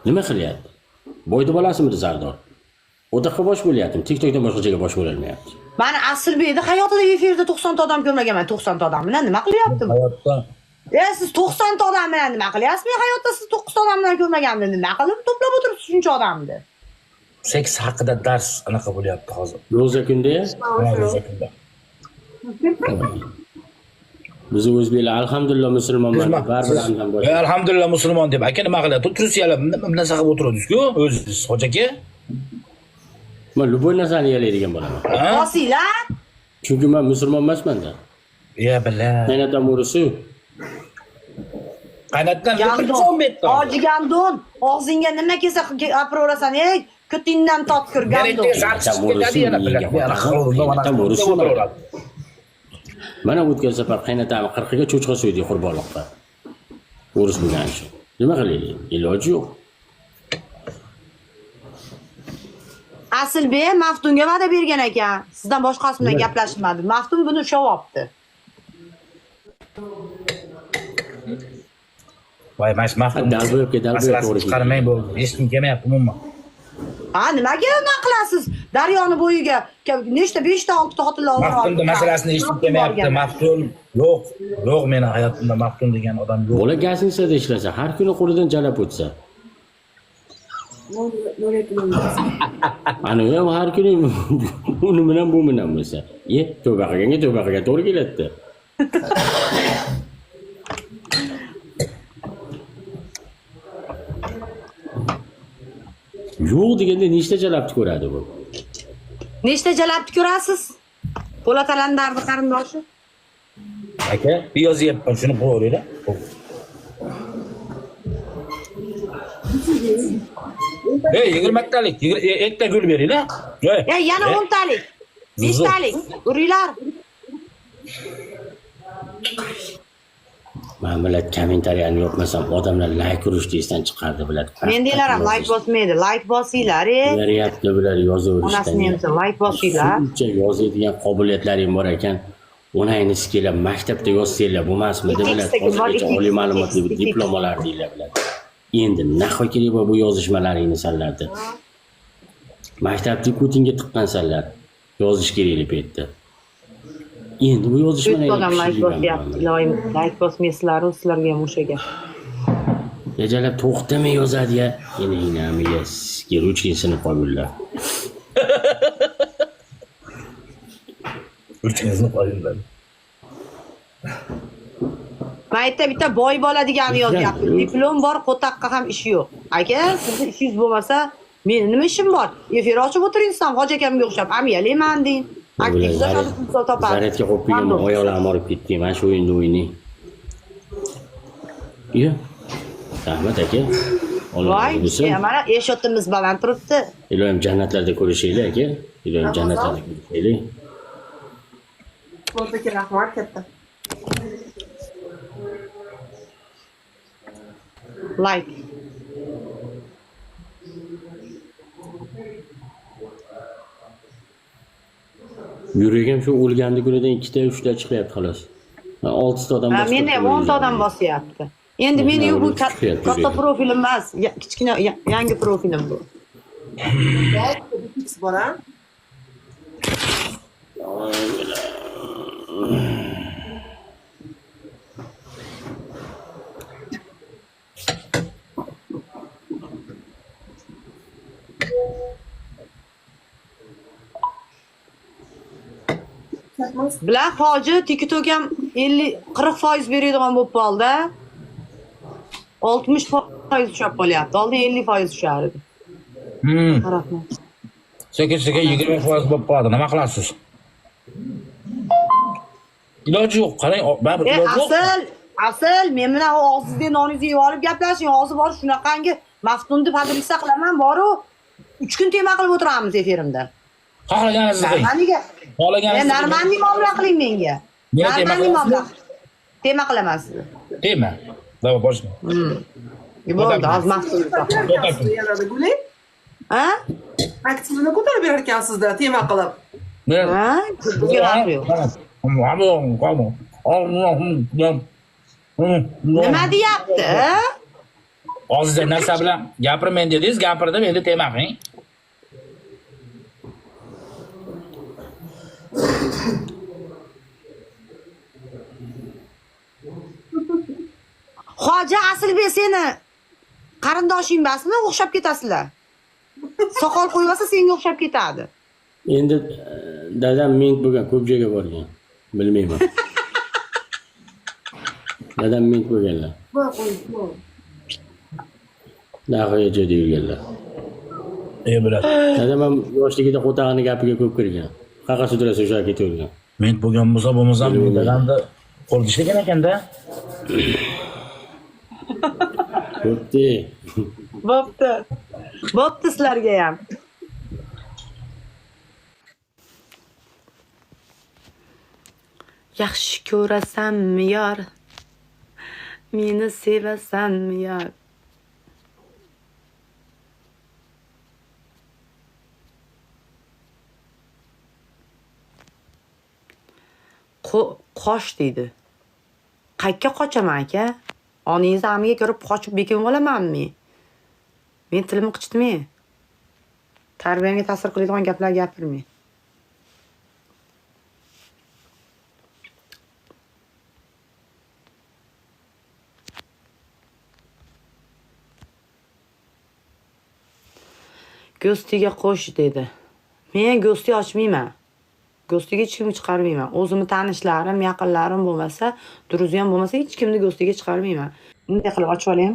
Nima qilyapti? Boydi bolasimi Zardor? O'daqa bosh bo'lyapti. TikTokdan boshqa joyga bosh bo'lolmayapti. Men Asilbekni hayotida efirda 90 ta odam ko'rmaganman. 90 ta odam bilan nima qilyaptim? Hayotda Siz 90 ta odam bilan nima qilyapsiz? Men hayotda siz 9 ta odam bilan ko'rmagandim. Nima qilib to'plab o'tiribsiz shuncha odamni? seks haqida dars anaqa bo'lyapti hozir. Ro'za kunda Ro'za kunda. biz o'zbeklar alhamdulillah musulmonman. Baribir hamdan bosh. Alhamdulillah musulmon deb aka nima qilyapti? Tursiyalar nima narsa qilib o'tiribsiz-ku o'zingiz hoji aka? Men luboy narsani yalaydigan bo'laman. Bosinglar. Chunki men musulmon emasman-da. Ya billah. Qaynatam o'risi. Qaynatdan Hoji Gandon, og'zingga nima kelsa gapirasan, ey, ko'tingdan totkur Gandon. Mana o'tgan safar qaynatamni 40 ga cho'chqa so'ydik qurbonliqqa. O'ris bo'lgan shu. Nima qilaylik? Iloji yo'q. Asilbek Maftunga va'da bergan ekan. Sizdan boshqasi bilan gaplashmadi. Maftun buni ushlabopti. Voy, mas mafhum. Dalbo'yibga to'g'ri chiqarmay bo'ldi. Hech kim kelmayapti umuman. Nimaga nima qilasiz? Daryoni bo'yiga nechta 5 ta 6 ta xotinlar bor. Maftunda masalasini eshitib kelmayapti. Maftun yo'q. Yo'q, meni hayotimda maftun degan odam yo'q. Bola gazinsada ishlasa, har kuni qo'lidan jalab o'tsa. Ana ham har kuni uni bilan bu bilan bo'lsa. Tavba qilganga to'g'ri keladi. Yo'q deganda nechta jalabni ko'radi bu? Nechta jalabni ko'rasiz? Po'lat Alandarni qarindoshi. Aka, yozyapman, shuni qo'yinglar. Ey, 20 talik, ikkita gul beringlar. Yana 10 talik. 5 talik. Uringlar. Men bilan kommentariyani yo'qmasam odamlar like urishni esdan chiqardi biladi. Mendelar ham like bosmaydi. Like bosinglar, Beryapti bular yozaverishdan. Onasini ham like bosinglar. Shuncha yozadigan qobiliyatlaring bor ekan. O'naynisi kelib maktabda yozsanglar bo'lmasmi dedilar. Hozirgacha oliy ma'lumotli diplom olardinglar biladi. Endi nahot kerak bu yozishmalaringni sanlardi. Maktabda kutingga tiqqansanlar. Yozish kerakli paytda. Endi bu yozishmalarni odam like bosyapti. Iloyim, like bosmaysizlar, sizlarga ham o'sha gap. Rejalab to'xtamay yozadi-ya. Yana inamiga sizga ruchkin sinib qolgunlar. Ruchkin sinib qolgunlar. Maytda bitta boy bola deganni yozyapti. Diplom bor, qo'taqqa ham ishi yo'q. Aka, sizning ishingiz bo'lmasa, meni nima ishim bor? Efir ochib o'tiringiz ham hoji akamga o'xshab, amiyalayman deng. Aktivizm topadi. Zaryadga qo'yib qo'ygan oyoqlarimni olib ketdim. Mana shu o'yinda o'ynay. Yo. Rahmat aka. Voy, mana eshotimiz baland turibdi. Iloyim jannatlarda ko'rishaylik aka. Iloyim jannatlarda ko'rishaylik. O'zbek rahmat katta. Like. Yuragim shu o'lgandi kunidan 2 ta 3 ta chiqyapti xolos. 6 ta odam bosib. Meni ham 10 ta odam bosyapti. Endi meni bu katta profilim emas, kichkina yangi profilim bu. Bor a? Bilan hoji TikTok ham 40% beradigan bo'lib qoldi. 60% tushib qolyapti. Oldin 50% tushar edi. Rahmat. Sekin-sekin 20% bo'lib qoldi. Nima qilasiz? Iloji yo'q, qarang, baribir iloji yo'q. Asl, men bilan og'zingizga noningizni yeb olib gaplashing. Hozir bor shunaqangi Maftun deb adresa qilaman, boru 3 kun tema qilib o'tiramiz efirimda. Xohlaganingizni qiling. Men normalniy muomala qiling menga. Normalniy muomala. Tema qilaman sizni. Tema. Davay boshla. Bo'ldi, hozir Maftun. Yanada guli. Ha? Aktivni ko'tarib berar ekansizda tema qilib. Ha? Bunga haq yo'q. Nima deyapti? Hozir narsa bilan gapirmen dedingiz, gapirdim, endi temaqing. Hoji Asilbek seni qarindoshing emasmi? O'xshab ketasizlar. Soqol qo'ymasa senga o'xshab ketadi. Endi dadam ment bo'lgan, ko'p joyga borgan. Bilmayman. Dadam ment bo'lganlar. Nahoya joyda yurganlar. Biladi. Dadam ham yoshligida qo'tag'ini gapiga ko'p kirgan. Qaqa sudrasa o'sha ketavergan. Men bo'lgan bo'lsa bo'lmasam, dadamni qo'l ishlagan ekanda. Bo'pti. Bo'pti. Bo'pti sizlarga ham. Yaxshi ko'rasanmi yor? Meni sevasanmi yor? Qoch deydi. Qayerga qochaman aka? Oningizni amiga ko'rib qochib bekinib olamanmi? Men tilimni qichitmay. Tarbiyamga ta'sir qiladigan gaplar gapirmay. Go'stiga qo'sh dedi. Men go'sti ochmayman. Go'stiga hech kimni chiqarmayman. O'zimni tanishlarim, yaqinlarim bo'lmasa, duruzi ham bo'lmasa hech kimni go'stiga chiqarmayman. Bunday qilib ochib olayim.